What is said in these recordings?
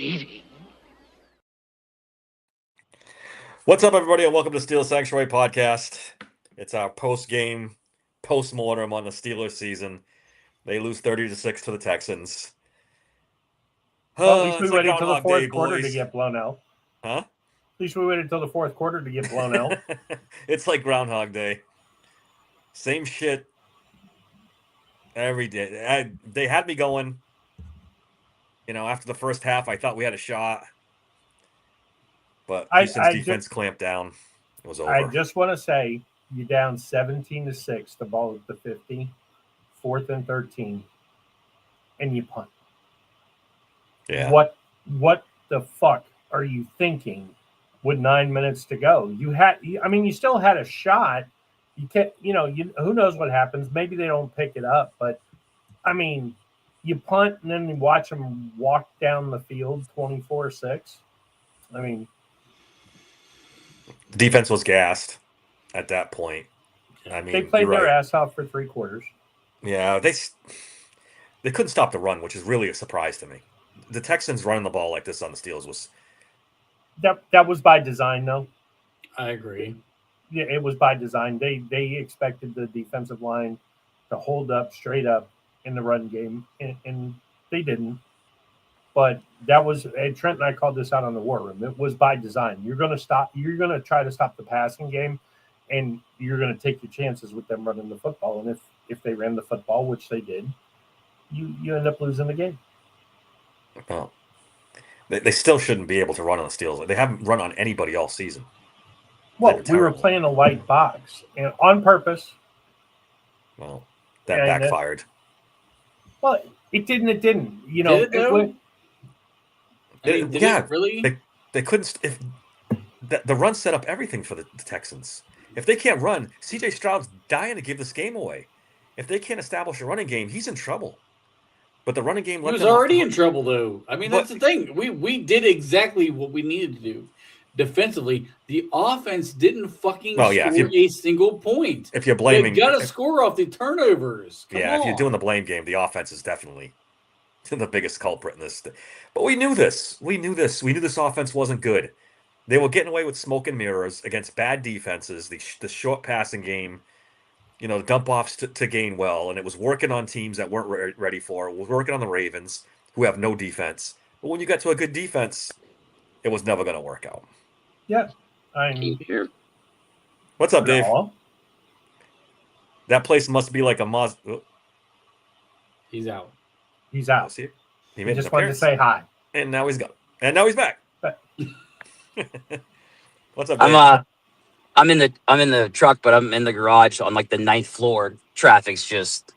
waiting. What's up, everybody, and welcome to Steel Sanctuary Podcast. It's our post-game, post-mortem on the Steelers season. They lose 30-6 to the Texans. Well, at least we It's waited like until the Groundhog fourth Day, quarter to boys. get blown out. Huh? At least we waited until the fourth quarter to get blown out. It's like Groundhog Day. Same shit every day. They had me going. After the first half, I thought we had a shot. But Houston's defense clamped down. It was over. I just want to say, you're down 17-6, the ball at the 50, 4th and 13, and you punt. Yeah. What the fuck are you thinking with 9 minutes to go? You still had a shot. You can't, who knows what happens? Maybe they don't pick it up, but you punt and then you watch them walk down the field 24-6. The defense was gassed at that point. They played their ass off for 3 quarters. Yeah, they couldn't stop the run, which is really a surprise to me. The Texans running the ball like this on the Steelers was... That was by design, though. I agree. Yeah, it was by design. They expected the defensive line to hold up straight up in the run game, and they didn't. But that was Trent and I called this out on the War Room. It was by design. You're going to try to stop the passing game, and you're going to take your chances with them running the football. And if they ran the football, which they did, you end up losing the game. Well, they still shouldn't be able to run on the Steelers. They haven't run on anybody all season. Well, we were playing a light box, and on purpose. Well, that backfired. Well, it didn't. It didn't. Did it went. Did it really? They couldn't. If the run set up everything for the Texans. If they can't run, C.J. Stroud's dying to give this game away. If they can't establish a running game, he's in trouble. But the running game... He was already in trouble, though. That's the thing. We did exactly what we needed to do. Defensively, the offense didn't fucking score a single point. If you're blaming... They've got to score off the turnovers. Come on. If you're doing the blame game, the offense is definitely the biggest culprit in this. But we knew this. We knew this offense wasn't good. They were getting away with smoke and mirrors against bad defenses, the short passing game, the dump-offs to Gainwell, and it was working on teams that weren't ready for it. It was working on the Ravens, who have no defense. But when you got to a good defense, it was never going to work out. Yeah. Here. What's up, Dave? That place must be like a Mos... Oh. He's out. He's out. He just wanted to say hi. And now he's gone. And now he's back. What's up, Dave? I'm in the truck, but I'm in the garage on like the 9th floor. Traffic's just...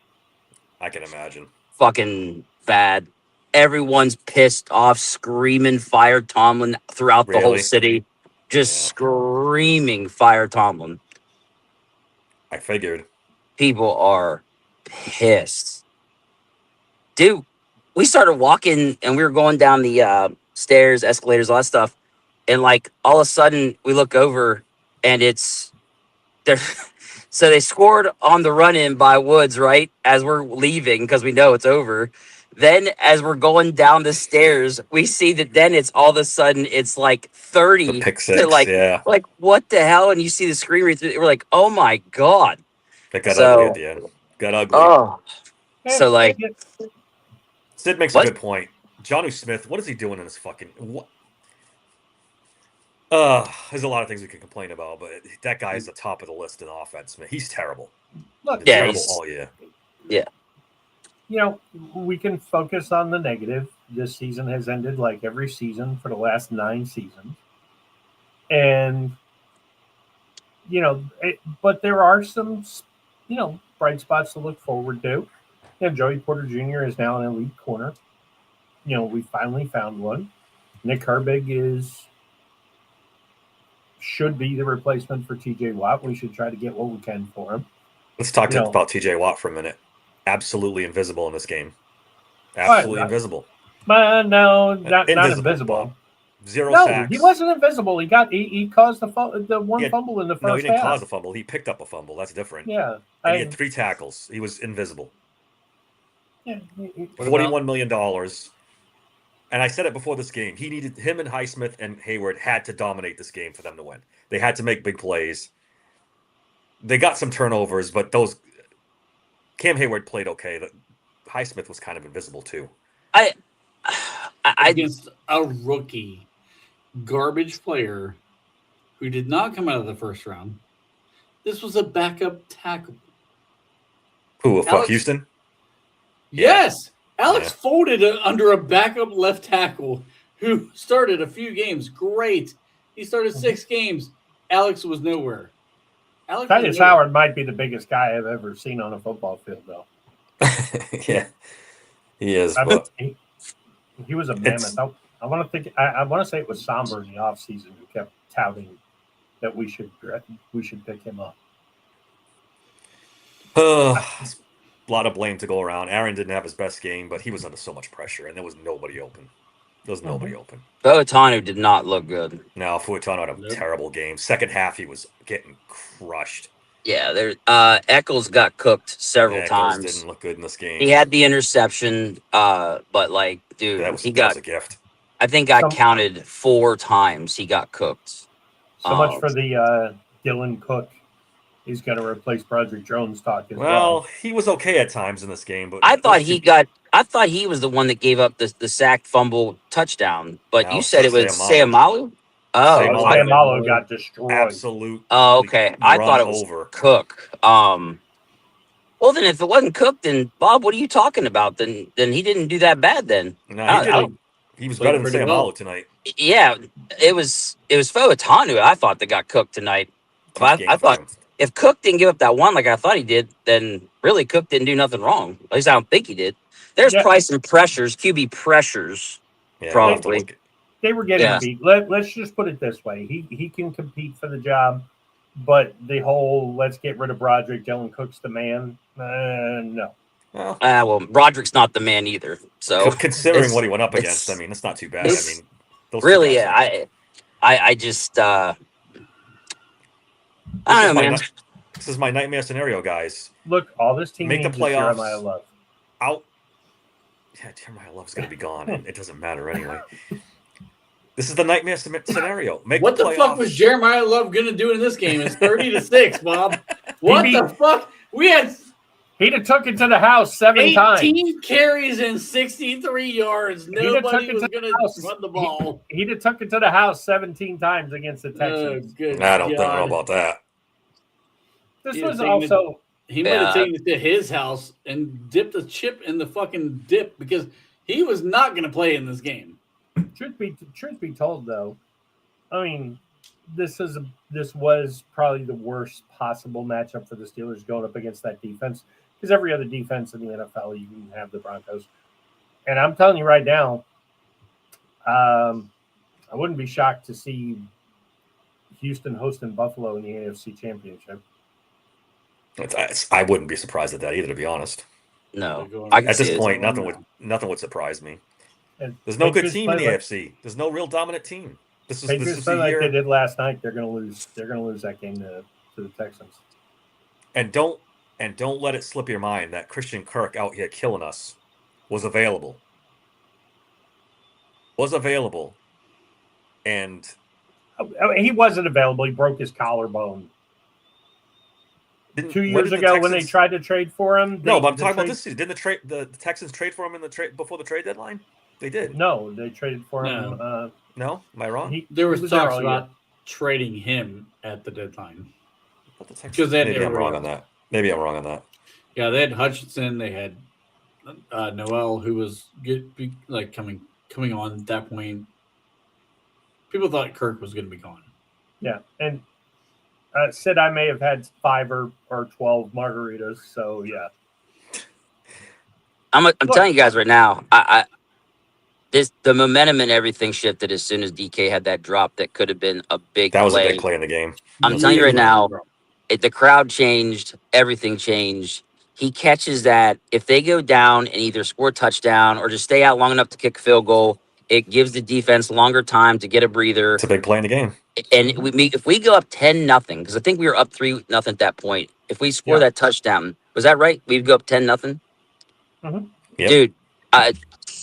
I can imagine. Fucking bad. Everyone's pissed off, screaming fire Tomlin throughout the whole city. Just screaming fire Tomlin. I figured. People are pissed. Dude, we started walking and we were going down the stairs, escalators, all that stuff. And like all of a sudden we look over and it's there. So they scored on the run-in by Woods, right? As we're leaving because we know it's over. Then as we're going down the stairs, we see that then it's all of a sudden it's like 30. The pick six, like what the hell? And you see the screen read through. We're like, oh my God. It got ugly at the end. Got ugly. Oh. So like Sid makes a good point. Jonnu Smith, what is he doing in this fucking what? There's a lot of things we can complain about, but that guy is the top of the list in offense, man. He's terrible. Look, terrible all year. Yeah. We can focus on the negative. This season has ended like every season for the last 9 seasons. And, but there are some, bright spots to look forward to. Joey Porter Jr. is now an elite corner. We finally found one. Nick Herbig should be the replacement for TJ Watt. We should try to get what we can for him. Let's talk about TJ Watt for a minute. Absolutely invisible in this game. Absolutely invisible. No, not invisible. Zero no, sacks. He wasn't invisible. He caused the one fumble in the first half. No, he didn't cause a fumble. He picked up a fumble. That's different. Yeah. And he had 3 tackles. He was invisible. Yeah. $41 million. And I said it before this game. He needed him and Highsmith and Hayward had to dominate this game for them to win. They had to make big plays. They got some turnovers, but Cam Hayward played okay. Highsmith was kind of invisible too. Against a rookie garbage player who did not come out of the first round. This was a backup tackle. Who? Fuck Houston? Yes. Alex folded under a backup left tackle who started a few games. Great. He started 6 games. Alex was nowhere. Tytus Howard might be the biggest guy I've ever seen on a football field, though. Yeah, he is. He was a mammoth. I want to say it was Somber in the offseason who kept touting that we should pick him up. A lot of blame to go around. Aaron didn't have his best game, but he was under so much pressure, and there was nobody open. Open. Fouettanu did not look good. No, Fouettanu had a terrible game. Second half, he was getting crushed. Yeah, Eccles got cooked several times. Didn't look good in this game. He had the interception, but like, dude, that was a gift. I think I counted 4 times he got cooked. So much for the Dylan Cook. He's going to replace Broderick Jones talk as well. Well, he was okay at times in this game, but I thought he was the one that gave up the sack fumble touchdoble, but you said it was Sayamalu? Oh, Sayamalu got destroyed. Absolute. Oh, okay. I thought it was Cook. Well, then if it wasn't Cook, then Bob, what are you talking about? Then he didn't do that bad. Then he was better than Sayamalu tonight. Yeah, it was Fouettanu. I thought that got cooked tonight. But I thought if Cook didn't give up that one like I thought he did, then really Cook didn't do nothing wrong. At least I don't think he did. There's price and pressures, QB pressures, probably. They were getting beat. Let's just put it this way: he can compete for the job, but the whole let's get rid of Broderick, Dylan Cook's the man. No. Well, Broderick's not the man either. So considering what he went up against, I mean, it's not too bad. I mean, really, I just I don't know, man. This is my nightmare scenario, guys. Look, all this team make the playoffs. Jeremiah Love. Jeremiah Love's going to be gone. It doesn't matter anyway. This is the nightmare scenario. What the fuck was Jeremiah Love going to do in this game? It's 30-6, Bob. What the fuck? He'd have took it to the house 7 times. 18 carries and 63 yards. Nobody was going to run the ball. He'd have took it to the house 17 times against the Texans. I don't know about that. This was also... He might have taken it to his house and dipped a chip in the fucking dip because he was not going to play in this game. Truth be told, though, I mean, this was probably the worst possible matchup for the Steelers going up against that defense because every other defense in the NFL, you can have the Broncos. And I'm telling you right now, I wouldn't be shocked to see Houston hosting Buffalo in the AFC Championship. I wouldn't be surprised at that either, to be honest. No, at this point, nothing would surprise me. There's no good team in the AFC. There's no real dominant team. This is the year. Like they did last night. They're going to lose. They're going to lose that game to the Texans. And don't let it slip your mind that Christian Kirk out here killing us was available. And he wasn't available. He broke his collarbone. 2 years ago when they tried to trade for him. No, but I'm talking about this season. Didn't the Texans trade for him in the trade before the trade deadline? They did. No, they traded for him. No, am I wrong? There was talks about trading him at the deadline. Maybe I'm wrong on that. Yeah, they had Hutchinson. They had Noel, who was good, like coming on at that point. People thought Kirk was going to be gone. Yeah, and Sid, I may have had 5 or 12 margaritas, so yeah. I'm telling you guys right now, the momentum and everything shifted as soon as DK had that drop that could have been a big play. That was a big play in the game. I'm telling you right now, the crowd changed, everything changed. He catches that. If they go down and either score a touchdown or just stay out long enough to kick a field goal, it gives the defense longer time to get a breather. It's a big play in the game. And if we go up 10-0, because I think we were up 3-0 at that point. If we score that touchdown, was that right? We'd go up 10-0. Mm-hmm. Yep. Dude,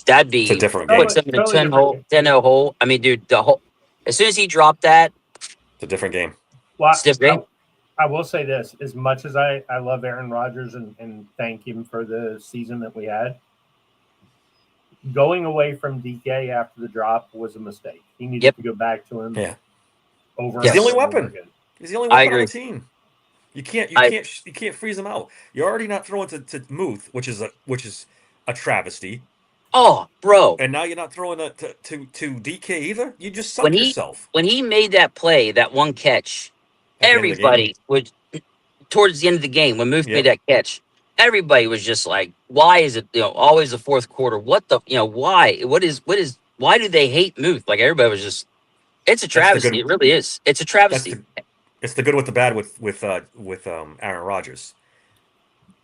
That'd be It's a different Totally- game. puts him in a totally 10 different hole, game. 10-0 hole. I mean, dude, the whole as soon as he dropped that, It's a different game. Well, stiff game. I will say this: as much as I love Aaron Rodgers and thank him for the season that we had, going away from DK after the drop was a mistake. He needed Yep. to go back to him. Yeah. Over. He's and the only over and over weapon. again. He's the only I weapon on the agree. team. You can't freeze him out. You're already not throwing to Muth, which is a travesty, Oh, bro. and now you're not throwing to DK either. You just When sunk he- yourself. When he made that play, that one catch, At the end of the game. everybody would towards the end of the game when Muth Yep. made that catch, everybody was just like, why is it always the fourth quarter? What the why? Why do they hate Muth? Like everybody was just it's a the travesty. good- It really is. It's a That's travesty. it's the good with the bad with Aaron Rodgers.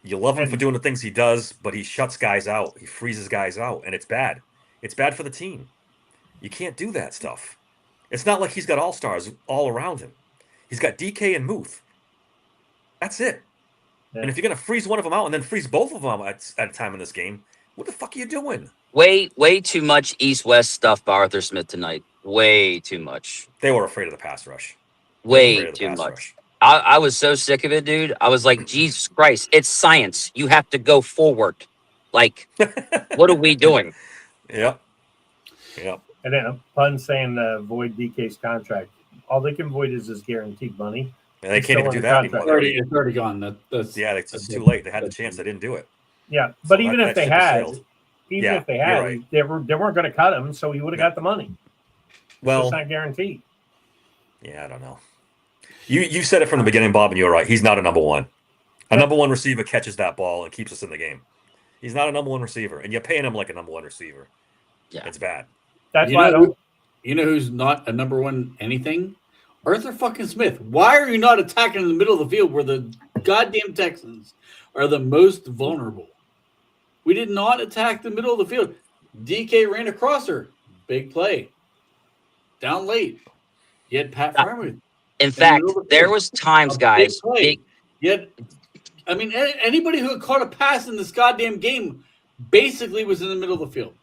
You love him for doing the things he does, but he shuts guys out. He freezes guys out, and it's bad. It's bad for the team. You can't do that stuff. It's not like he's got all-stars all around him. He's got DK and Muth. That's it. Yeah. And if you're going to freeze one of them out and then freeze both of them at a time in this game, what the fuck are you doing? Way too much East-West stuff by Arthur Smith tonight. Way too much. They were afraid of the pass rush. They were Way afraid of the too pass much. rush. I was so sick of it, dude. I was like, Jesus Christ, it's science. You have to go forward. Like, what are we doing? Yep. Yep. And then Pun saying void DK's contract. All they can void is his guaranteed money. And they He's can't still even do under that contract. anymore. It's already gone. That's Yeah, it's too late. They had the chance. They didn't do it. Yeah, but So even that if they ship has had, sailed. even Yeah, if they you're had, right. they weren't going to cut him, so he would have got the money. Well, It's not guaranteed. yeah, I don't know. You said it from the beginning, Bob, and you're right. He's not a number one. A number one receiver catches that ball and keeps us in the game. He's not a number one receiver, and you're paying him like a number one receiver. Yeah. It's bad. That's You why I know, don't. you know who's not a number one anything? Arthur fucking Smith. Why are you not attacking in the middle of the field where the goddamn Texans are the most vulnerable? We did not attack the middle of the field. DK ran across her. Big play. Down late. You had Pat Freiermuth. In fact, middle of the there field. was times, A guys. big play. Big, Yet, I mean, anybody who had caught a pass in this goddamn game basically was in the middle of the field.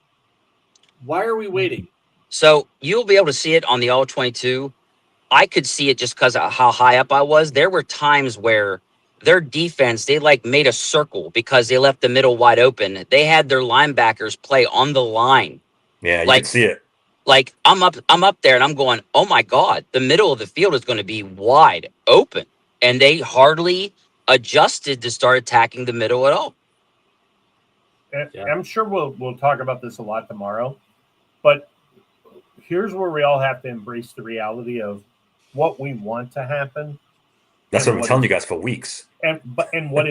Why are we waiting? so you'll be able to see it on the All 22. I could see it just because of how high up I was. There were times where their defense, they like made a circle because they left the middle wide open. They had their linebackers play on the line. Yeah, you Like- can see it. Like I'm up there and I'm going, oh my God, the middle of the field is going to be wide open. And they hardly adjusted to start attacking the middle at all. And Yeah. I'm sure we'll talk about this a lot tomorrow, but here's where we all have to embrace the reality of what we want to happen That's And what I've what been telling is- you guys for weeks. and what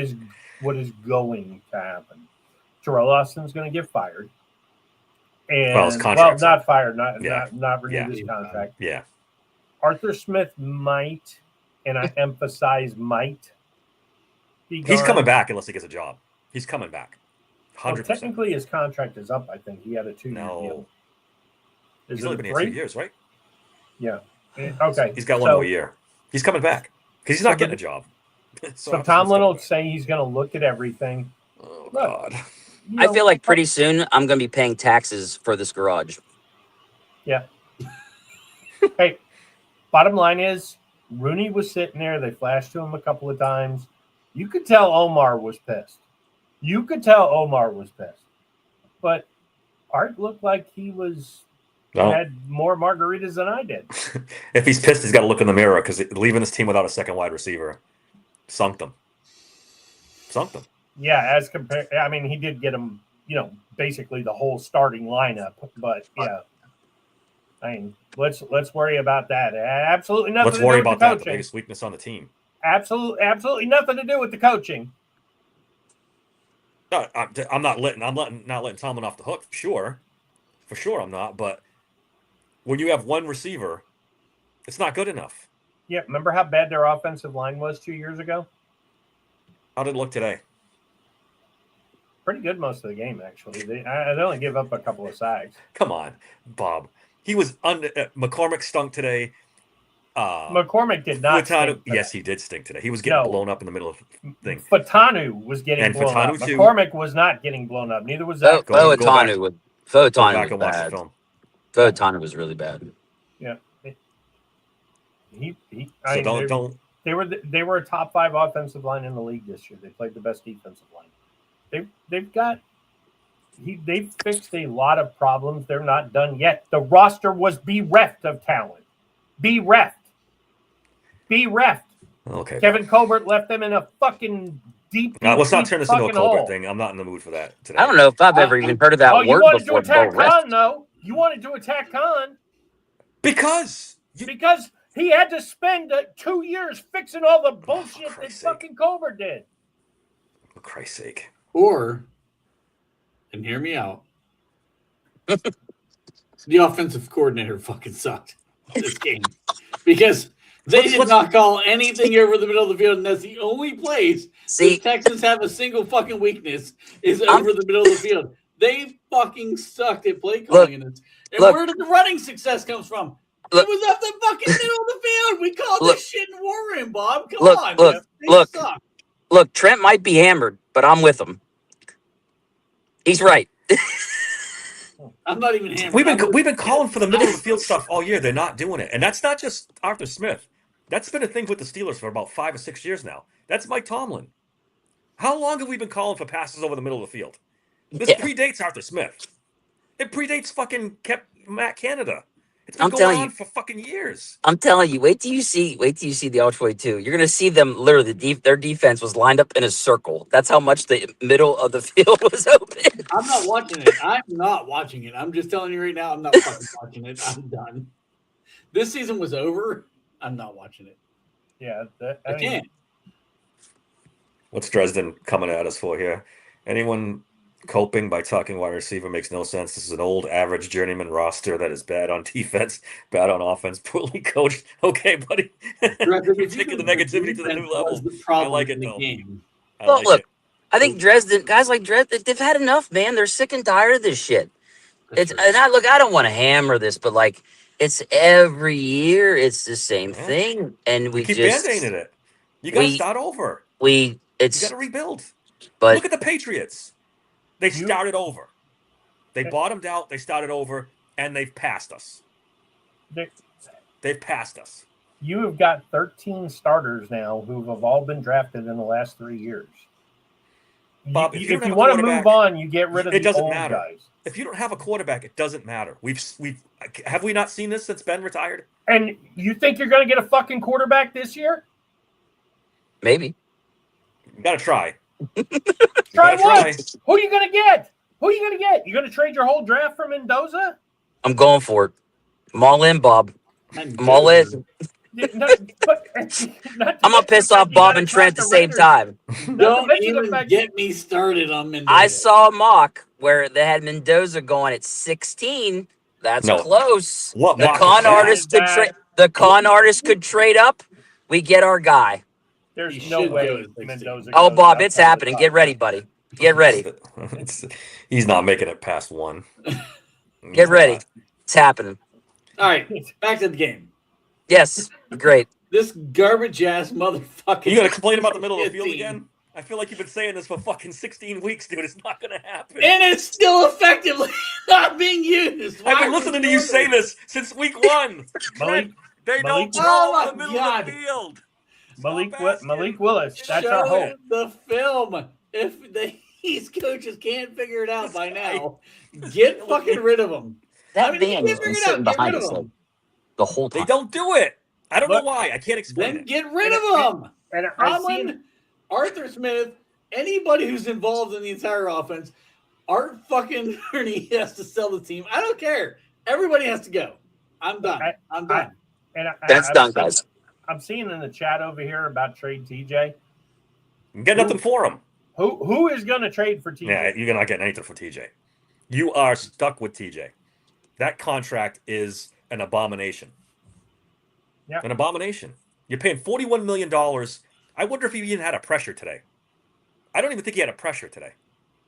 is going to happen. Terrell Austin's going to get fired. And Well, his contract's not fired, not Yeah. not renewed Yeah. his contract. Yeah. Arthur Smith might, and I emphasize might, be He's gone. coming back unless he gets a job. He's coming back. Well, 100%. technically, his contract is up. I think he had a 2-year No. deal. Is He's it only a been here 3? 2 years, right? Yeah. Okay. He's got one so, more year. He's coming back because he's So not getting the- a job. So Tomlin will say he's going to look at everything. Oh, Look. God. You I know, feel like pretty soon I'm going to be paying taxes for this garage. Hey, bottom line is Rooney was sitting there. They flashed to him a couple of times. You could tell Omar was pissed. But Art looked like he No. had more margaritas than I did. If he's pissed, he's got to look in the mirror because leaving this team without a second wide receiver sunk them. Yeah, as compared, I mean, he did get him, basically the whole starting lineup. But yeah, I mean, let's worry about that. Absolutely nothing. Let's to worry do with about the that. The coaching. biggest weakness on the team. Absolutely nothing to do with the coaching. No, I'm not letting Tomlin off the hook. For sure, I'm not. But when you have one receiver, it's not good enough. Yeah, remember how bad their offensive line was 2 years ago? How did it look today? Pretty good most of the game, actually. They only give up a couple of sacks. Come on, Bob. He was under. McCormick stunk today. McCormick did not. Furtado, stink today. yes, he did stink today. He was getting No. blown up in the middle of thing. Fatanu was getting And blown Fatanu up. too. McCormick was not getting blown up. Neither was Oh, Zach. Go back. Otanu would. Go Photon back was and watch the bad. film. Photon was really bad. Yeah. So don't. They were a top 5 offensive line in the league this year. They played the best defensive line. They've fixed a lot of problems. They're not done yet. The roster was bereft of talent. Bereft. Okay. Kevin Colbert left them in a fucking deep. Let's not deep turn this into a fucking Colbert hole. thing. I'm not in the mood for that today. I don't know if I've ever even heard of that you word wanted to before. attack bereft. Khan, though. You wanted to attack Khan Because he had to spend 2 years fixing all the bullshit that Christ's sake. fucking Colbert did. For Christ's sake. Or, and hear me out, the offensive coordinator fucking sucked this game because they did not call anything over the middle of the field, and that's the only place See, the Texans have a single fucking weakness is over the middle of the field. They fucking sucked at play calling in this. And where did the running success comes from? It was up the fucking middle of the field. We called this shit in War Room, Bob. Come on. Look, Trent might be hammered, but I'm with him. He's right. I'm not even hammered. We've been calling for the middle of the field stuff all year. They're not doing it. And that's not just Arthur Smith. That's been a thing with the Steelers for about 5 or 6 years now. That's Mike Tomlin. How long have we been calling for passes over the middle of the field? This predates Arthur Smith. It predates fucking Matt Canada. It's been going on for fucking years. I'm telling you, wait till you see the Ultra 2. You're gonna see them literally. Their defense was lined up in a circle. That's how much the middle of the field was open. I'm not watching it. I'm not watching it. I'm just telling you right now, I'm not fucking watching it. I'm done. This season was over. I'm not watching it. Yeah, I can't. What's Dresden coming at us for here? Anyone coping by talking wide receiver makes no sense. This is an old average journeyman roster that is bad on defense, bad on offense, poorly coached. Okay, buddy. You're taking the negativity to the new level. I like it though. Look, I think guys like Dresden, they've had enough, man. They're sick and tired of this shit. I don't want to hammer this, but like it's every year it's the same thing, and we keep just band-aiding it. You got to start over. You got to rebuild. But look at the Patriots. They started over. They bottomed out. They started over, and they've passed us. They've passed us. You have got 13 starters now who have all been drafted in the last 3 years. Bob, if you want to move on, you get rid of the old guys. If you don't have a quarterback, it doesn't matter. Have we not seen this since Ben retired? And you think you're going to get a fucking quarterback this year? Maybe. You got to try. Try what? Who are you going to get? You going to trade your whole draft for Mendoza? I'm going for it. I'm all in, Bob. I'm all in. I'm gonna piss off Bob and Trent at the same time. Don't even get me started on Mendoza. I saw a mock where they had Mendoza going at 16. That's close. What the con artist could trade? The con artist could trade up. We get our guy. There's no way Mendoza. Oh, Bob, it's happening. Get ready, buddy. Get ready. He's not making it past 1. Get ready. It's happening. All right, back to the game. Yes, great. This garbage ass motherfucker. You gonna complain about the middle of the field again? I feel like you've been saying this for fucking 16 weeks, dude. It's not gonna happen. And it's still effectively not being used. I've been listening to you say this since week 1. They don't throw in the middle of the field. Malik Willis. That's our hope. The film. If the East coaches can't figure it out by now, get fucking rid of them. That van has been sitting behind us the whole time. They don't do it. I don't know why. I can't explain it. Get rid of them. And Tomlin, Arthur Smith, anybody who's involved in the entire offense, Art fucking Ernie has to sell the team. I don't care. Everybody has to go. I'm done. I'm done. That's done, guys. I'm seeing in the chat over here about trade TJ. Get nothing for him. Who is going to trade for TJ? Yeah, you're not getting anything for TJ. You are stuck with TJ. That contract is an abomination. Yeah, an abomination. You're paying $41 million. I wonder if he even had a pressure today. I don't even think he had a pressure today.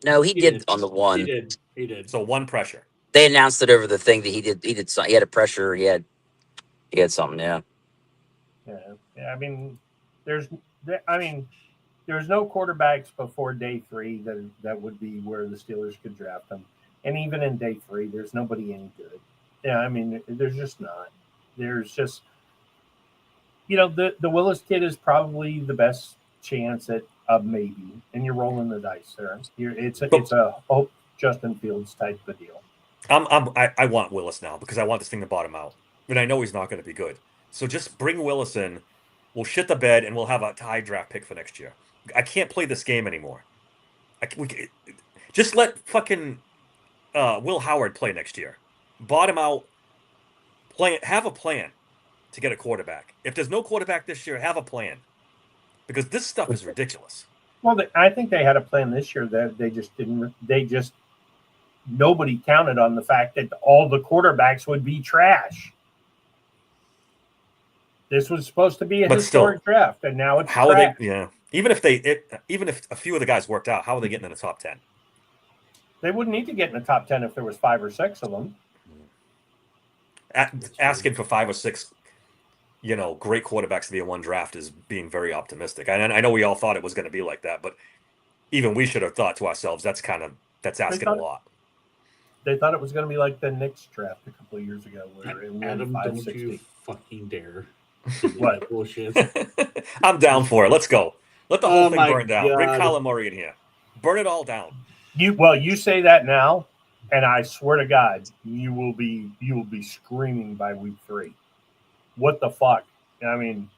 No, he did on the one. He did. So one pressure. They announced it over the thing that he did. He had a pressure. He had something. Yeah. Yeah. I mean, there's no quarterbacks before day 3 that would be where the Steelers could draft them. And even in day 3, there's nobody any good. Yeah, I mean, there's just not. There's just, the Willis kid is probably the best chance at a maybe, and you're rolling the dice there. It's a hope Justin Fields type of deal. I want Willis now because I want this thing to bottom out, and I know he's not going to be good. So just bring Willis in. We'll shit the bed, and we'll have a high draft pick for next year. I can't play this game anymore. Just let fucking Will Howard play next year. Bottom out. Have a plan to get a quarterback. If there's no quarterback this year, have a plan, because this stuff is ridiculous. Well, I think they had a plan this year that they just didn't. Nobody counted on the fact that all the quarterbacks would be trash. This was supposed to be a historic draft, and now it's how trash. are they? Yeah, even if a few of the guys worked out, how are they getting in the top 10? They wouldn't need to get in the top 10 if there was 5 or 6 of them. Asking for 5 or 6, great quarterbacks to be in one draft is being very optimistic. And I know we all thought it was going to be like that, but even we should have thought to ourselves, that's asking a lot. They thought it was going to be like the Knicks draft a couple of years ago, where it went Adam, don't 560. you fucking dare. What? Bullshit. I'm down for it. Let's go. Let the whole thing my burn down. Bring God. Kyler Murray in here. Burn it all down. You say that now, and I swear to God, you will be screaming by week 3. What the fuck? I mean,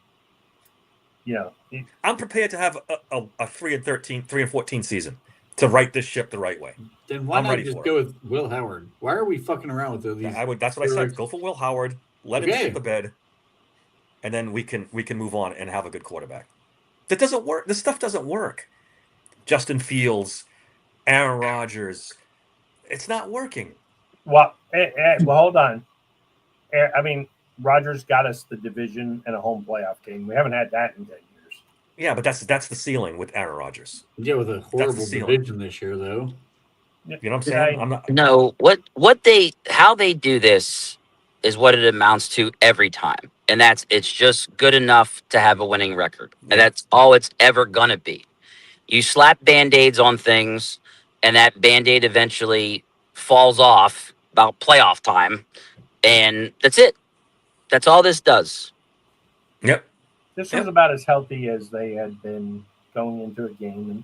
I'm prepared to have a 3-14 season to right this ship the right way. Then why I'm not ready just for go with Will Howard? Why are we fucking around with these? That's what I said. Go for Will Howard. Let him Okay. shit the bed, and then we can move on and have a good quarterback. That doesn't work. This stuff doesn't work. Justin Fields, Aaron Rodgers. It's not working. well, hold on. I mean, Rodgers got us the division and a home playoff game. We haven't had that in 10 years. Yeah, but that's the ceiling with Aaron Rodgers. Yeah, with a horrible ceiling. division this year, though. You know what I'm saying? I'm not. No, how they do this is what it amounts to every time. And it's just good enough to have a winning record. And that's all it's ever gonna be. You slap band-aids on things, and that band-aid eventually falls off about playoff time, and that's it. That's all this does. Yep. This was about as healthy as they had been going into a game. And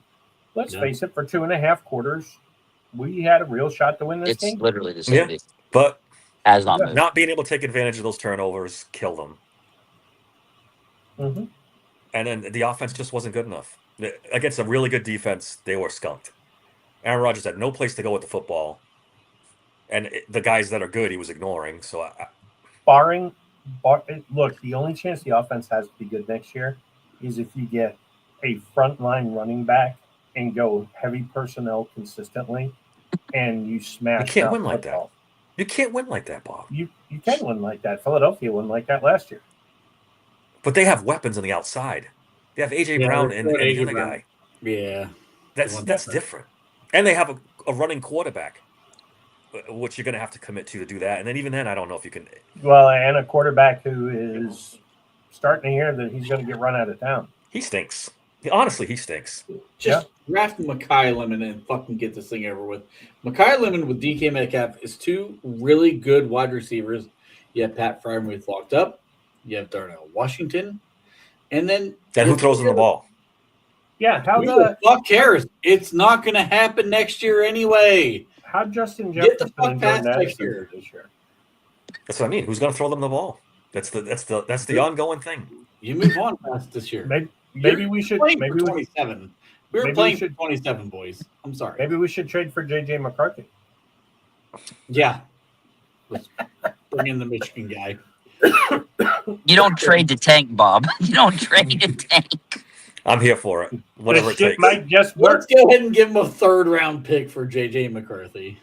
let's face it, for 2.5 quarters, we had a real shot to win this It's game. literally the same. Yeah. But Has not moved. not being able to take advantage of those turnovers killed them. Mm-hmm. And then the offense just wasn't good enough. Against a really good defense, they were skunked. Aaron Rodgers had no place to go with the football. And the guys that are good, he was ignoring. So, Look, the only chance the offense has to be good next year is if you get a frontline running back and go heavy personnel consistently, and you smash. You can't out win like that. football. You can't win like that, Bob. You can win like that. Philadelphia won like that last year. But they have weapons on the outside. They have A.J. Brown and the A.J. other Brown. guy. Yeah. That's different. And they have a running quarterback, which you're going to have to commit to do that. And then even then, I don't know if you can. Well, and a quarterback who is starting to hear that he's going to get run out of town. He stinks. Honestly, he stinks. Just draft Mekhi Lemon and fucking get this thing over with. Mekhi Lemon with DK Metcalf is 2 really good wide receivers. You have Pat Freiermuth locked up. You have Darnell Washington. And then Who throws in the ball? Yeah, Who the fuck cares? It's not going to happen next year anyway. How Justin Get the Jefferson fuck and past Jordan next Addison year. this year? That's what I mean. Who's going to throw them the ball? That's the ongoing thing. You move on past this year. Maybe we should. Playing Maybe for we 27. We were maybe playing we should- for 27, boys. I'm sorry. maybe we should trade for JJ McCarthy. Yeah. Let's bring in the Michigan guy. You don't trade the tank, Bob. You don't trade the tank. I'm here for it. Whatever This it shit takes. might just work. Let's go ahead and give him a 3rd round pick for JJ McCarthy.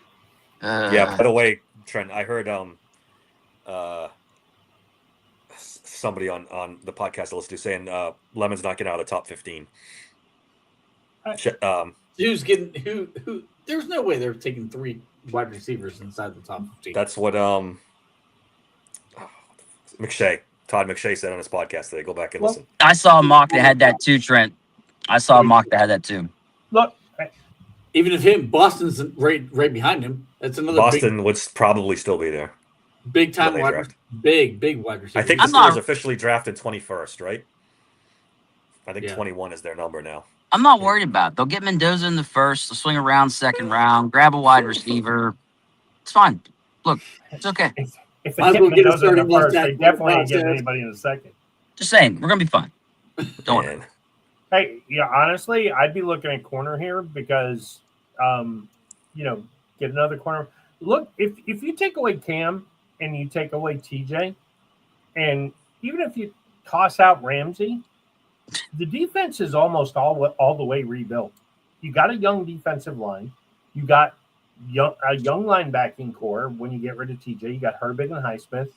Yeah. By the way, Trent, I heard somebody on the podcast I listened to saying Lemon's not getting out of the top 15. Who's getting who? There's no way they're taking 3 wide receivers inside the top 15. That's what Todd McShay said on his podcast today. Go back and listen. I saw a mock that had that too, Trent. I saw a mock that had that too. Look, Even if Boston's right behind him. That's another Boston would probably still be there. big time When they wide draft. big wide receiver. I think the I'm not- Steelers officially drafted 21st, right? I think Yeah. 21 is their number now. I'm not worried about it. They'll get Mendoza in the first, they'll swing around second round, grab a wide receiver. It's fine. Look, it's okay. If they Might as get well get a Mendoza in the starting left first, they tackle definitely ain't getting process. anybody in the second. Just saying, we're gonna be fine. Don't worry. Man. Hey, yeah, honestly, I'd be looking at corner here because, get another corner. Look, if you take away Cam and you take away TJ, and even if you toss out Ramsey, the defense is almost all the way rebuilt. You got a young defensive line. You got a young linebacking core when you get rid of TJ. You got Herbig and Highsmith.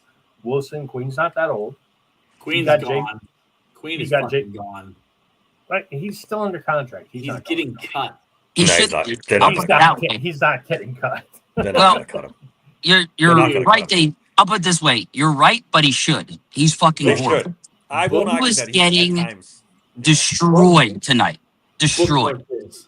Wilson, Queen's not that old. Queen's got gone. Queen you is got fucking gone. Right? He's still under contract. He's not getting going. cut. He No, he's should not. be. They're I'll not put gonna it that way. He's not getting cut. They're not Well, going to cut him. You're They're not gonna right, cut him. Dave. I'll put it this way. You're right, but he should. He's fucking They horrible. should. I won't He argue was that he's getting at times. Destroyed tonight. Destroyed. Bookmark this.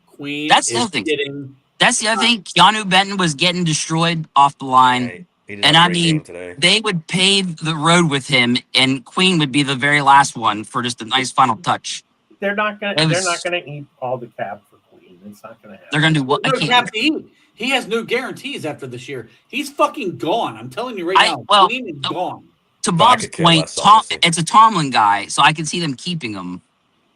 Queen That's the is other thing. getting That's the other thing. Keanu Benton was getting destroyed off the line. Right. He did And have I a great mean, game today. they would pave the road with him, and Queen would be the very last one for just a nice final touch. They're not gonna. It was- They're not gonna eat all the cap for Queen. It's not gonna happen. They're gonna do what? I no can't. cap to eat. He has no guarantees after this year. He's fucking gone. I'm telling you right I- now. well, Queen is gone. To I Bob's could care point, less, honestly. it's a Tomlin guy, so I can see them keeping him,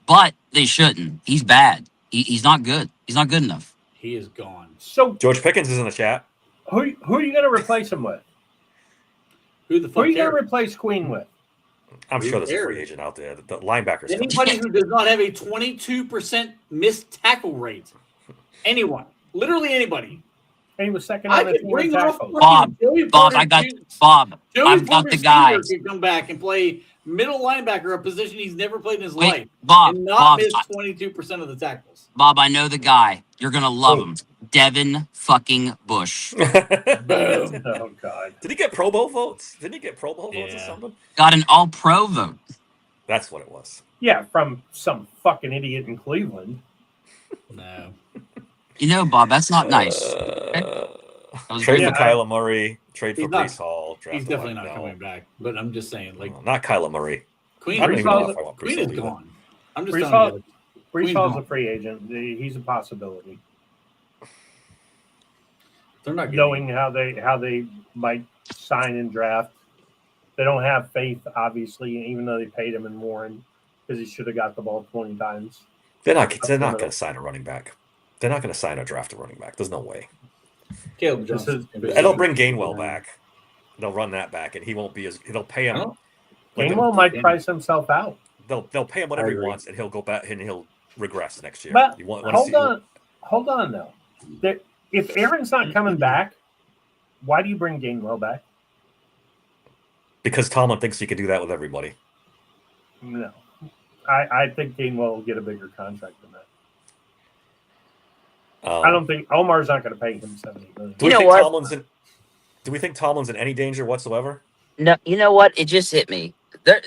but they shouldn't. He's bad. He's not good. He's not good enough. He is gone. So George Pickens is in the chat. who are you gonna replace him with? Who the Who fuck are you gonna cares? replace Queen with? I'm Who sure there's a cares? free agent out there. The linebackers. Anybody who does not have a 22% missed tackle rate. Anyone. Literally anybody. And he was second I on the could team bring in off tackles. Bob, Bob, I got Bob. Joey I've got Porter the guys. Sr. could come back and play middle linebacker, a position he's never played in his Wait, life, Bob, and not Bob, miss 22% of the tackles. Bob, I know the guy. You're gonna love Who? him. Devin fucking Bush. Boom. Oh God. Did he get Pro Bowl votes? Didn't he get Pro Bowl votes or Yeah. something? Got an all pro vote. That's what it was. Yeah, from some fucking idiot in Cleveland. No. You know, Bob, that's not nice. That was Trade very for bad. Kyler Murray. Trade for He's not- Brees Hall. Draft He's a definitely wide- not no. coming back. But I'm just saying, like, No, not Kyler Murray. Queen, I don't even know Hall's- if I want Brees Queen Hall is either. gone. I'm just Brees telling you. Brees Queen's Hall's gone. a free agent. He's a possibility. They're not getting Knowing how they might sign and draft, they don't have faith, obviously, even though they paid him in Warren because he should have got the ball 20 times. They're not going to sign a running back. They're not going to sign or draft a running back. There's no way. Caleb This Johnson. And they'll bring Gainwell back. They'll run that back, and he won't be as. They'll pay him. Oh. Gainwell might price himself out. They'll pay him whatever I he agree. wants, and he'll go back and he'll regress next year. But You want to hold see- on though. If Aaron's not coming back, why do you bring Gainwell back? because Tomlin thinks he can do that with everybody. No, I think Gainwell will get a bigger contract than that. I don't think Omar's not going to pay him $70 million. Do we You know think what? Do we think Tomlin's in any danger whatsoever? No, you know what? It just hit me. They're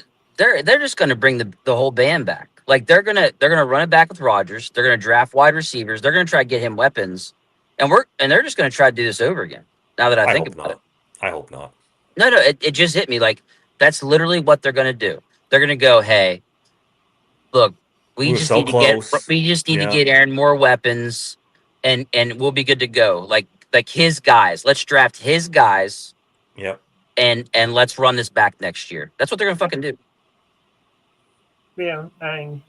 just gonna bring the whole band back. Like they're gonna run it back with Rodgers. They're gonna draft wide receivers. They're gonna try to get him weapons, and they're just gonna try to do this over again. Now that I think hope about not. I hope not. it, no, it just hit me. Like that's literally what they're gonna do. They're gonna go, hey, look, we We're just so need close. to Yeah. get Aaron more weapons, and we'll be good to go. Like his guys. Let's draft his guys. Yep. And let's run this back next year. That's what they're gonna fucking do. Yeah, and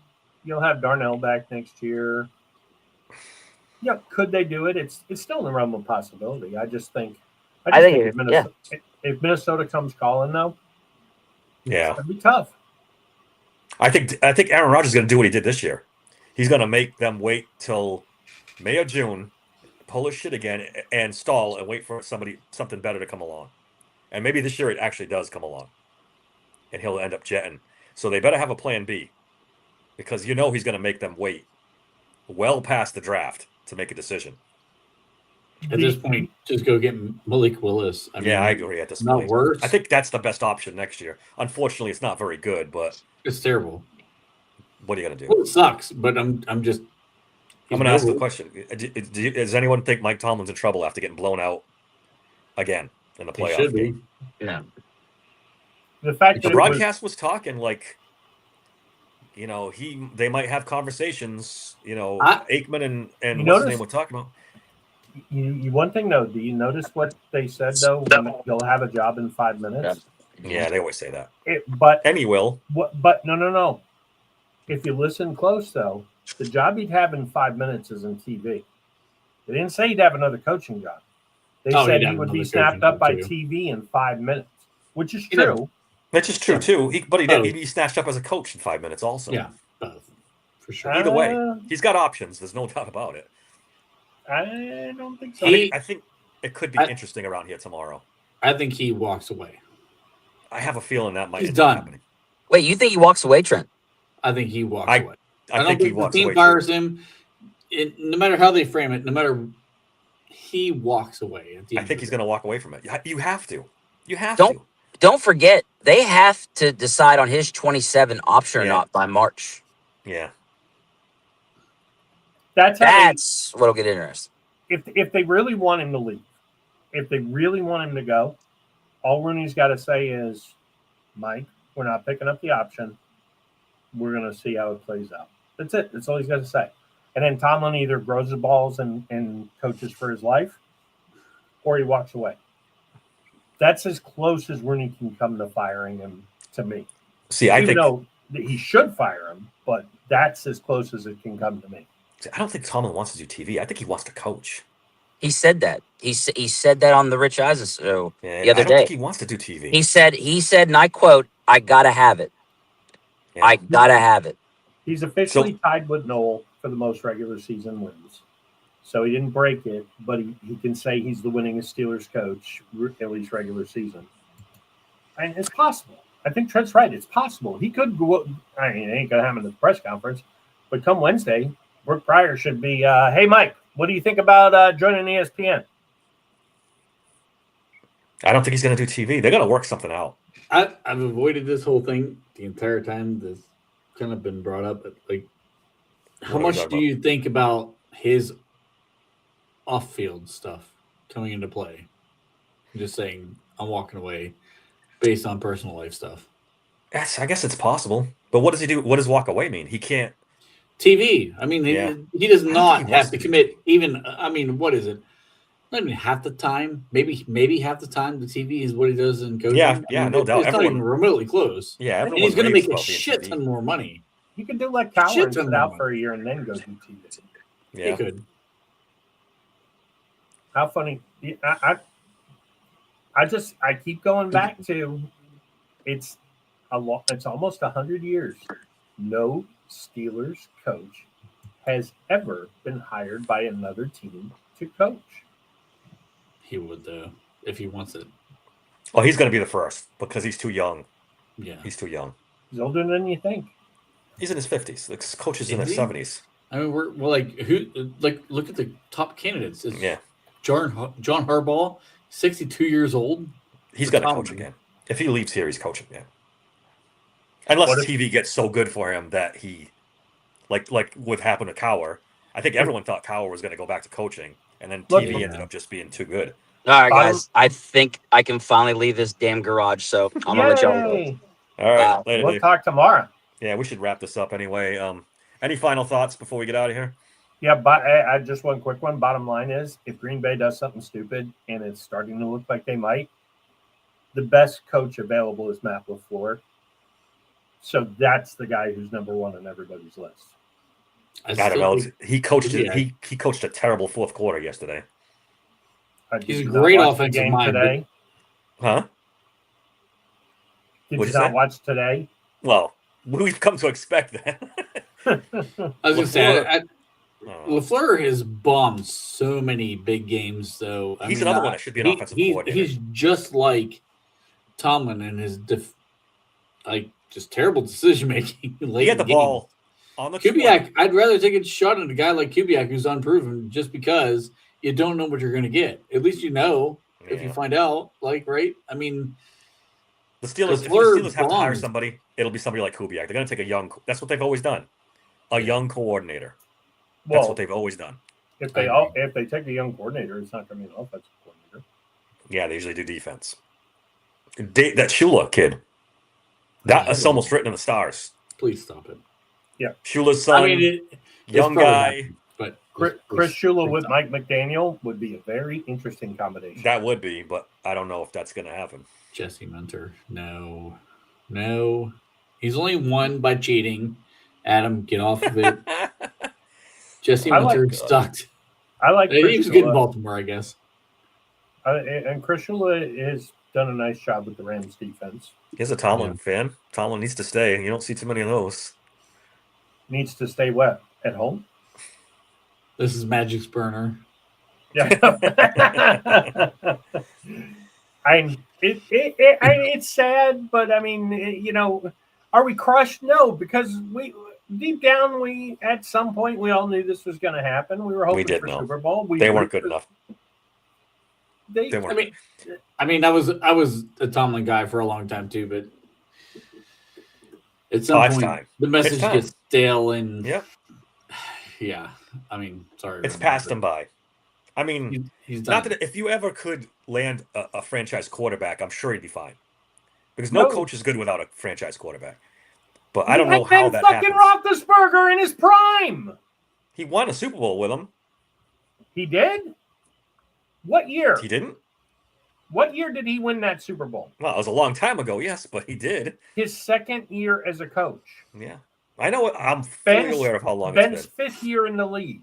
you'll have Darnell back next year. Yeah, could they do it? It's still in the realm of possibility. I think if Minnesota comes calling though, Yeah. it'd be tough. I think Aaron Rodgers is going to do what he did this year. He's going to make them wait till May or June, pull his shit again, and stall and wait for something better to come along. And maybe this year it actually does come along, and he'll end up jetting. So they better have a plan B, because he's going to make them wait well past the draft to make a decision. At this point, just go get Malik Willis. I I agree at this not point. worse. I think that's the best option next year. Unfortunately, it's not very good, but It's terrible. what are you going to do? Well, it sucks, but I'm just I'm going to ask the question: does anyone think Mike Tomlin's in trouble after getting blown out again in the He playoff should game? be. No. The fact The that it was, broadcast was talking like, they might have conversations. Aikman and You what's his notice- name were talking about. you one thing though, do you notice what they said though? When you'll have a job in 5 minutes. Yeah, they always say that. But And he will. But no. If you listen close though, the job he'd have in 5 minutes is in TV. They didn't say he'd have another coaching job. They Oh, said he'd he have would be another snapped coaching up by job, too. TV in 5 minutes, which is He'd have- true. Which is true Yeah. too. But Oh. he'd be snatched up as a coach in 5 minutes also. Yeah, both for sure. Either way, Uh, he's got options. There's no doubt about it. I don't think so. He- I think it could be I- interesting around here tomorrow. I think he walks away. I have a feeling that might He's end up done. happening. Wait, you think he walks away, Trent? I think he walks I away. I don't think he think walks the team away. fires too. him. No matter how they frame it, no matter he walks away. At the I end think of he's it. going to walk away from it. You have to. You have Don't- to. Don't forget, they have to decide on his 27 option or Yeah. not by March. Yeah. That's how That's what'll get interesting. if they really want him to leave, if they really want him to go, all Rooney's got to say is, Mike, we're not picking up the option. We're going to see how it plays out. That's it. That's all he's got to say. And then Tomlin either grows the balls and coaches for his life, or he walks away. That's as close as Rooney can come to firing him to me. See, I Even think though he should fire him, but that's as close as it can come to me. I don't think Tomlin wants to do TV. I think he wants to coach. He said that. He said that on the Rich Eisen show Yeah, the other I don't day. think he wants to do TV. He said, and I quote, "I gotta have it. Yeah. I gotta have it." He's officially tied with Noel for the most regular season wins. So he didn't break it, but he can say he's the winningest Steelers coach, at least regular season. And it's possible. I think Trent's right. It's possible. He could go. I mean, it ain't going to happen at the press conference. But come Wednesday, Brooke Pryor should be, hey, Mike, what do you think about joining ESPN? I don't think he's going to do TV. They're going to work something out. I've avoided this whole thing the entire time. This kind of been brought up. But like, how What are we much talking do about? you think about his off-field stuff coming into play? I'm just saying, I'm walking away based on personal life stuff. Yes, I guess it's possible. But what does he do? What does walk away mean? He can't. TV. I mean, Yeah. he does think not he wants have to to do commit even. I mean, what is it? Not even half the time. Maybe half the time the TV is what he does in coaching. Yeah, I mean, no doubt. It's not Everyone- even remotely close. Yeah, And he's going to raves make a about being shit TV. ton more money. You could do like Cowher Shit and ton sit more out money. for a year and then go do TV. He Yeah. could. How funny! I keep going back to it's it's almost 100 years. No Steelers coach has ever been hired by another team to coach. He would though if he wants it. Well, he's going to be the first because he's too young. Yeah. He's too young. He's older than you think. He's in his 50s. Like, coaches in their Is he? 70s. I mean, we're like who? Like, look at the top candidates. It's Yeah. John Harbaugh, 62 years old. He's going to Tomlin. coach again. If he leaves here, he's coaching again. Unless What if- TV gets so good for him that he, like what happened to Cowher. I think everyone thought Cowher was going to go back to coaching, and then Look- TV ended up just being too good. All right, Bottom- guys. I think I can finally leave this damn garage. So I'm gonna let y'all go. Yay! All right, later, We'll Dave. talk tomorrow. Yeah, we should wrap this up anyway. Any final thoughts before we get out of here? Yeah, but I just one quick one. Bottom line is, if Green Bay does something stupid and it's starting to look like they might, the best coach available is Matt LaFleur. So that's the guy who's number one on everybody's list. I don't know. He coached. Yeah. He coached a terrible fourth quarter yesterday. Did He's a you not great watch the offensive game mind, but- today. Huh? Did What'd you you not say? watch today? Well, we've come to expect that. I was gonna say, LaFleur- Oh. LaFleur has bombed so many big games, though. I He's mean, another one that should be an offensive coordinator. He's just like Tomlin in his just terrible decision making. He had the ball on the 20. Kubiak, I'd rather take a shot at a guy like Kubiak who's unproven, just because you don't know what you're going to get. At least you know if you Yeah. find out. Like, right? I mean, The Steelers, if the LaFleur Steelers have to hire bombed. somebody, it'll be somebody like Kubiak. They're going to take a young. That's what they've always done. A young coordinator. That's Well, what they've always done. if I they take a young coordinator, it's not going to be an offensive coordinator. Yeah, they usually do defense. That Shula kid, that's almost written in the stars. Please stop it. Shula's son, I mean, young it's probably guy. happened, but Chris Shula with Mike McDaniel would be a very interesting combination. That would be, but I don't know if that's going to happen. Jesse Minter. No. He's only won by cheating. Adam, get off of it. Jesse I like- Minter sucked. I like He Chris was good in Shula. Baltimore, I guess. And Chris Shula has done a nice job with the Rams defense. He's a Tomlin fan. Tomlin needs to stay. You don't see too many of those. Needs to stay wet at home. This is Magic's burner. Yeah. It's sad, but I mean, are we crushed? No, because we deep down, we at some point we all knew this was going to happen. We were hoping did for know. Super Bowl. They weren't good enough. They They weren't. I mean, I was a Tomlin guy for a long time too, but at some it's point time. the message time. gets stale and Yep. yeah. I mean, sorry, It's Roman, passed but him by. I mean, He's done. not that if you ever could land a franchise quarterback, I'm sure he'd be fine. Because no coach is good without a franchise quarterback. But I don't know how that fucking happens. Roethlisberger in his prime. He won a Super Bowl with him. He did. What year? He didn't? What year did he win that Super Bowl? Well, it was a long time ago, yes, but he did. His second year as a coach. Yeah. I know. I'm fully aware of how long Ben's it's been. fifth year in the league.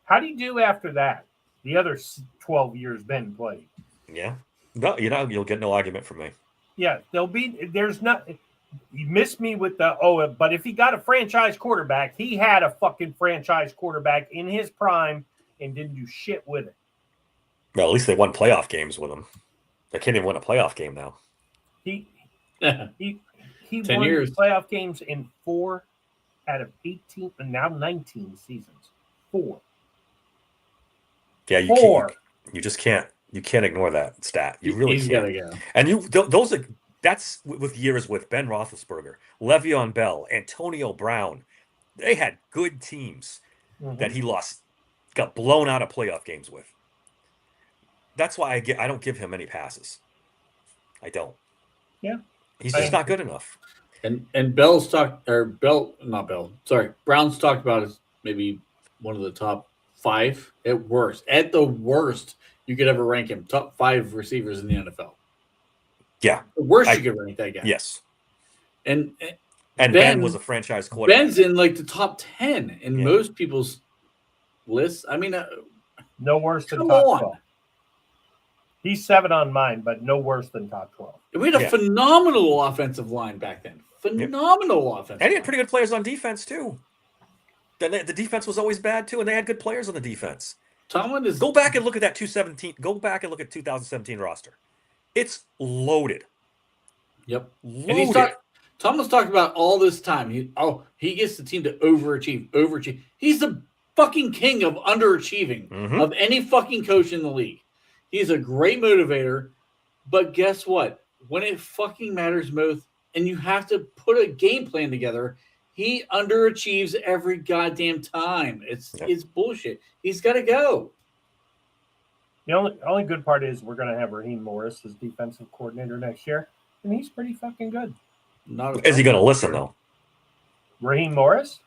How do you do after that? The other 12 years Ben played. Yeah. No, you'll get no argument from me. Yeah, there's not. You missed me with but if he got a franchise quarterback, he had a fucking franchise quarterback in his prime and didn't do shit with it. Well, at least they won playoff games with him. They can't even win a playoff game now. He 10 won years. playoff games in 4 out of 18 and now 19 seasons. 4. Yeah, you just can't ignore that stat. You really He's can't. gotta go. And that's with years with Ben Roethlisberger, Le'Veon Bell, Antonio Brown. They had good teams that he got blown out of playoff games with. That's why I don't give him any passes. I don't. Yeah. He's just not good enough. And Brown's talked about as maybe one of the top 5 at worst. At the worst, you could ever rank him top 5 receivers in the NFL. Yeah. The worst you could rank that guy. Yes. And Ben was a franchise quarterback. Ben's in like the top 10 in most people's lists. I mean, no worse than come top on. 12. He's 7 on mine, but no worse than top 12. We had a phenomenal offensive line back then. Phenomenal offensive. And he had pretty good players on defense too. The defense was always bad too, and they had good players on the defense. Tomlin is Go back and look at that 2017. Go back and look at 2017 roster. It's loaded. Yep. Loaded. And Tomlin's talked about all this time. He gets the team to overachieve. He's the fucking king of underachieving of any fucking coach in the league. He's a great motivator, but guess what? When it fucking matters most, and you have to put a game plan together, he underachieves every goddamn time. It's bullshit. He's got to go. The only good part is we're going to have Raheem Morris as defensive coordinator next year, and he's pretty fucking good. Is he going to listen though? Raheem Morris?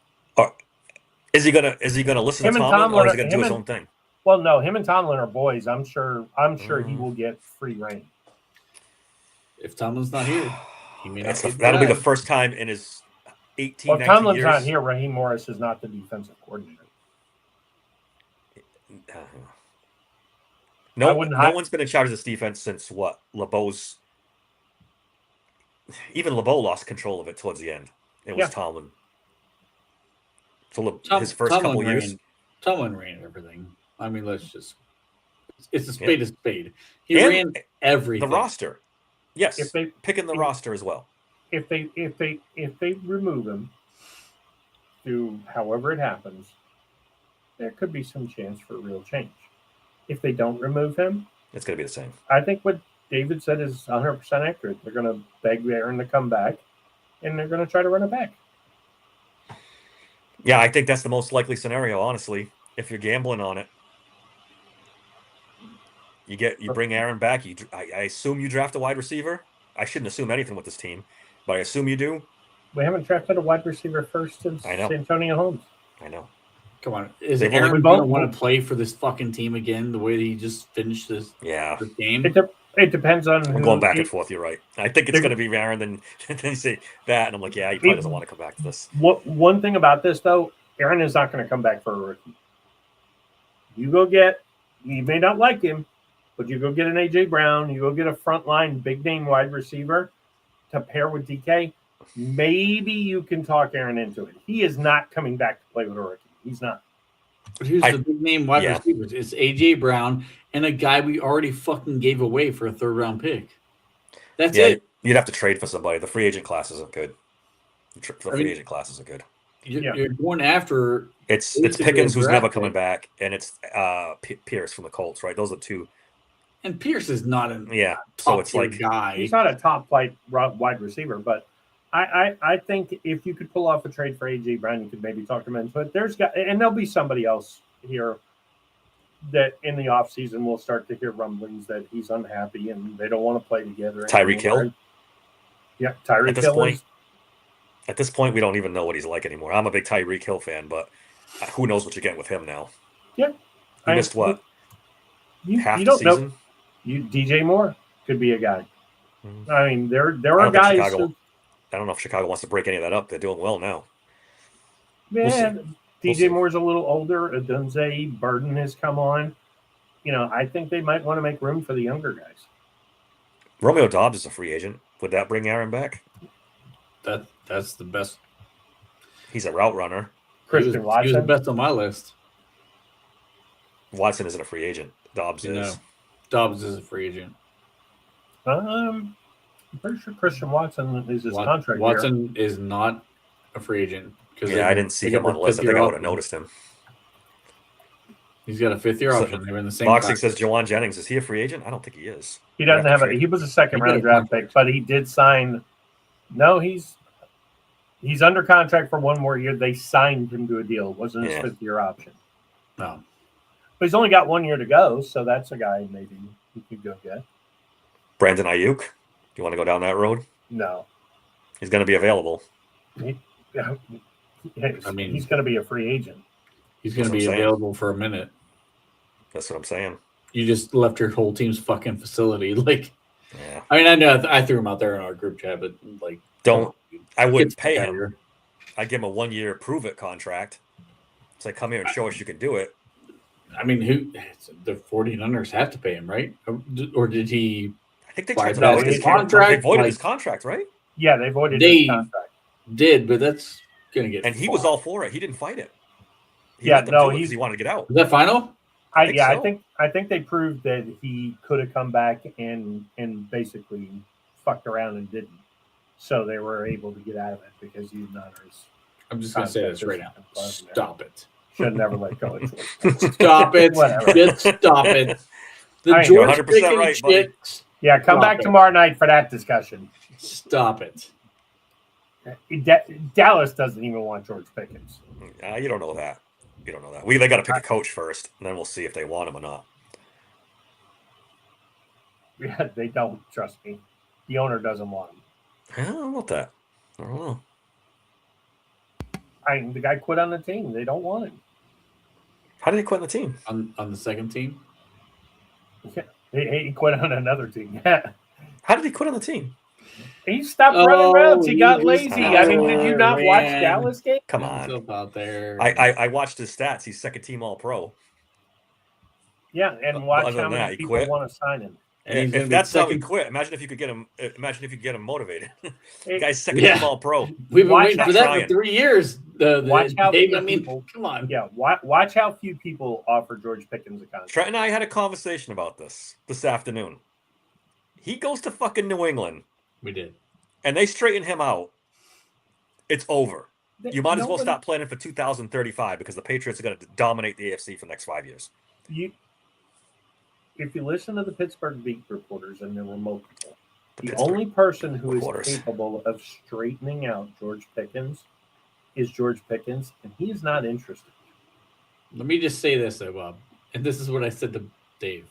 Is he going to listen to Tomlin, or is he going to do his own thing? Well, no, him and Tomlin are boys. I'm sure he will get free reign. If Tomlin's not here, he may not. That'll be the first time in his 18, well, 19 Tomlin's years. not here. Raheem Morris is not the defensive coordinator. No one's been in charge of this defense since what? LeBeau's. Even LeBeau lost control of it towards the end. It was Tomlin. So his first couple years. Tomlin ran everything. I mean, it's a spade a spade. He ran everything. The roster. Yes. Picking the if- roster as well. If they remove him through however it happens, there could be some chance for real change. If they don't remove him, It's going to be the same. I think what David said is 100% accurate. They're going to beg Aaron to come back, and they're going to try to run it back. Yeah, I think that's the most likely scenario, honestly. If you're gambling on it, you bring Aaron back. I assume you draft a wide receiver. I shouldn't assume anything with this team, but I assume you do. We haven't drafted a wide receiver first since I know. Antonio Holmes. I know. Come on, is They've Aaron only- going to want to play for this fucking team again? The way that he just finished this Yeah, game. It depends on I'm who. going back and forth. You're right. I think it's They're- going to be Aaron. Then you say that, and I'm like, yeah, he probably doesn't want to come back to this. One thing about this though, Aaron is not going to come back for a rookie. You may not like him, but you go get an AJ Brown, you go get a frontline big name wide receiver to pair with DK. Maybe you can talk Aaron into it. He is not coming back to play with a rookie. He's not. But here's the big name wide yeah. receivers. It's AJ Brown and a guy we already fucking gave away for a 3rd round pick. That's it. You'd have to trade for somebody. The free agent class isn't good. Agent class isn't good. You're going after. It's basically Pickens a who's draft never coming pick. back, and it's Pierce from the Colts, right? Those are two. And Pierce is not a Yeah, so top it's tier like guy. He's not a top flight wide receiver, but I think if you could pull off a trade for AJ Brown, you could maybe talk him into it. And there'll be somebody else here that in the offseason we'll start to hear rumblings that he's unhappy and they don't want to play together. Tyreek Hill? Yeah, Tyreek Hill. At this point, we don't even know what he's like anymore. I'm a big Tyreek Hill fan, but who knows what you're getting with him now? Yeah. He missed what? Half you the don't season? know. DJ Moore could be a guy. Mhm. I mean, there I are don't think guys. I don't know if Chicago wants to break any of that up. They're doing well now. Yeah, We'll DJ see. Moore's a little older. Adunze Burden has come on. I think they might want to make room for the younger guys. Romeo Dobbs is a free agent. Would that bring Aaron back? That's the best. He's a route runner. Christian He was Watson. the best on my list. Watson isn't a free agent. Dobbs is. No. Dobbs is a free agent. I'm pretty sure Christian Watson is his contract. Watson is not a free agent. Yeah, I didn't see him on the list. I think I would have noticed him. He's got a 5th year So, option. They were in the same. Boxing class. says Jawan Jennings. Is he a free agent? I don't think he is. He doesn't We'd have to it. trade. He was a second He round did. draft pick, but he did sign. No, he's under contract for 1 more year. They signed him to a deal. It wasn't his 5th year option. No. But he's only got 1 year to go, so that's a guy maybe you could go get. Brandon Ayuk. Do you want to go down that road? No. He's going to be available. I mean- he's going to be a free agent. He's going to That's be what I'm saying. available for a minute. That's what I'm saying. You just left your whole team's fucking facility. Like, Yeah. I mean, I know I threw him out there in our group chat, but like, Don't. I wouldn't get pay out of him. here. I'd give him a 1-year prove it contract. It's like, come here and show us you can do it. I mean, the 49ers have to pay him, right? Or did he? I think they Why, tried to no, void his his contract, contract. They voided like- his contract, right? Yeah, they voided They- his contract. Did, but that's gonna get. And he was fought. all for it. He didn't fight it. He Yeah, let them no, do it 'cause he wanted to get out. Is that final? I think I so. think they proved that he could have come back and basically fucked around and didn't. So they were able to get out of it because he did not. I'm just gonna say this right now. Stop it. Should never let go. Stop it. Whatever. Just stop it. The All right, you're George 100% Pickens right, buddy. shit. Yeah, come Stop back it. tomorrow night for that discussion. Stop it. Dallas doesn't even want George Pickens. You don't know that. You don't know that. They got to pick a coach first, and then we'll see if they want him or not. Yeah, they don't, trust me. The owner doesn't want him. I don't know about that. I don't know. The guy quit on the team. They don't want him. How did he quit on the team? On the second team. He quit on another team. How did he quit on the team? He stopped running routes. He got you lazy. just- I mean, did you not watch man. Dallas game? Come Get on. himself out there. I watched his stats. He's second team All Pro. Yeah, and But watch other how than many that, he people quit. want to sign him. And he's If gonna be that's how he second. quit, imagine if you could get him. Imagine if you could get him motivated. Hey, Guy's second Yeah. team All Pro. We've been Watch waiting that for that trying. for 3 years. Watch how Dave, few I mean, people- come on. Yeah, watch how few people offer George Pickens a contract. Trent and I had a conversation about this afternoon. He goes to fucking New England, We did. and they straighten him out. It's over. You might as well Nobody- stop planning for 2035 because the Patriots are going to dominate the AFC for the next 5 years. If you listen to the Pittsburgh beat reporters, and there were multiple, the Pittsburgh only person who is reporters. capable of straightening out George Pickens is George Pickens, and he is not interested. Let me just say this, though, Bob, and this is what I said to Dave.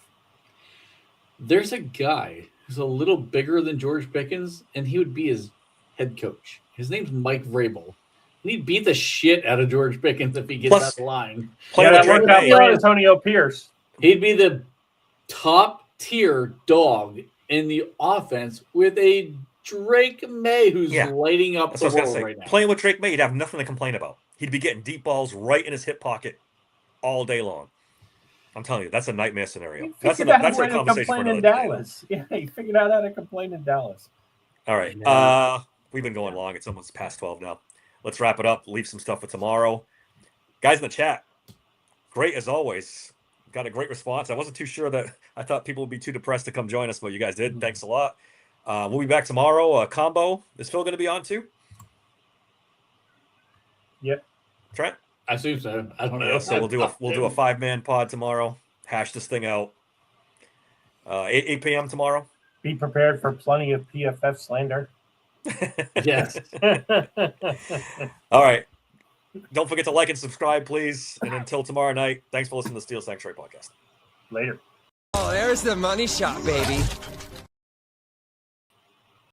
There's a guy who's a little bigger than George Pickens, and he would be his head coach. His name's Mike Vrabel. And he'd beat the shit out of George Pickens if he gets Plus- out the line. Playing that with Drake worked out May. for Antonio Pierce. He'd be the top tier dog in the offense with a Drake May who's Yeah. lighting up That's the what I was world gonna say. right now. Playing with Drake May, he'd have nothing to complain about. He'd be getting deep balls right in his hip pocket all day long. I'm telling you, that's a nightmare scenario. He That's figured out a how to conversation for complain in another day. Dallas. Yeah, he figured out how to complain in Dallas. All right. Yeah. We've been going long. It's almost past 12 now. Let's wrap it up. Leave some stuff for tomorrow. Guys in the chat, great as always. Got a great response. I wasn't too sure that I thought people would be too depressed to come join us, but you guys did. Thanks a lot. We'll be back tomorrow. Combo. Is Phil going to be on too? Yep. Trent? I assume so. I don't know. Yeah, so we'll do a 5-man pod tomorrow. Hash this thing out. 8 p.m. tomorrow. Be prepared for plenty of PFF slander. Yes. All right. Don't forget to like and subscribe, please. And until tomorrow night, thanks for listening to the Steel Sanctuary podcast. Later. Oh, there's the money shot, baby.